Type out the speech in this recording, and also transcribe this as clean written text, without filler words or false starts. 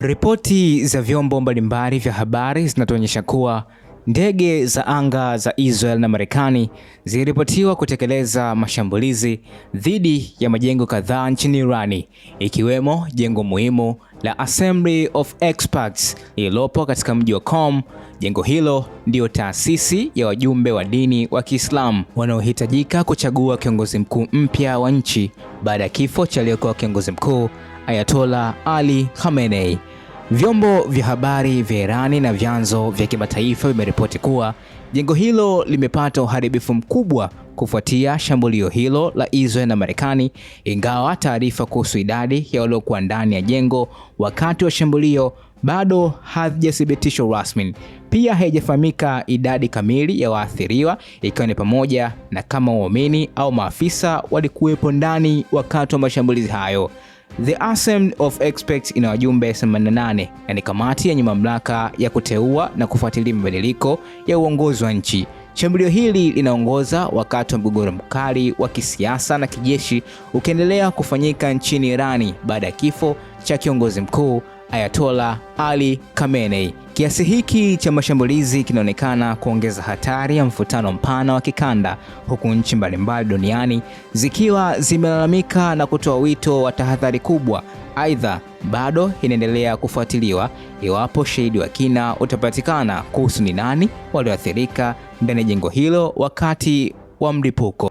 Ripoti za vyombo mbalimbali vya habari zinatuonyesha kuwa ndege za anga za Israel na Marekani ziliripotiwa kutekeleza mashambulizi dhidi ya majengo kadhaa nchini Irani, ikiwemo jengo muhimu la Assembly of Experts lililopo katika mji wa Qom. Jengo hilo ndio taasisi ya wajumbe wa dini wa Kiislamu wanaohitajika kuchagua kiongozi mkuu mpya wa nchi baada ya kifo cha aliyekuwa kiongozi mkuu Ayatollah Ali Khamenei. Vyombo vya habari vya Irani na vyanzo vya kimataifa vimeripoti kuwa jengo hilo limepata uharibifu mkubwa kufuatia shambulio hilo la Israel na Marekani, ingawa taarifa kuhusu idadi ya waliokuwa ndani ya jengo wakati wa shambulio bado hazijathibitishwa rasmi. Pia haijafahamika idadi kamili ya waathiriwa, ikiwa ni pamoja na kama waumini au maafisa walikuwepo ndani wakati wa mashambulizi hayo. The Assembly of Experts ina wajumbe 88 na ni kamati yenye mamlaka ya kuteua na kufuatilia mabadiliko ya uongozi wa nchi. Shambulio hili linaongoza wakati wa mgogoro mkali wa kisiasa na kijeshi ukiendelea kufanyika nchini Irani baada ya kifo cha kiongozi mkuu Ayatollah Ali Khamenei. Kiasi hiki cha mashambulizi kinaonekana kuongeza hatari ya mvutano mpana wa kikanda, huku nchi mbalimbali duniani zikiwa zimelalamika na kutoa wito wa tahadhari kubwa. Aidha, bado inaendelea kufuatiliwa iwapo shahidi wa kina utapatikana kuhusu ni nani walioathirika ndani ya jengo hilo wakati wa mlipuko.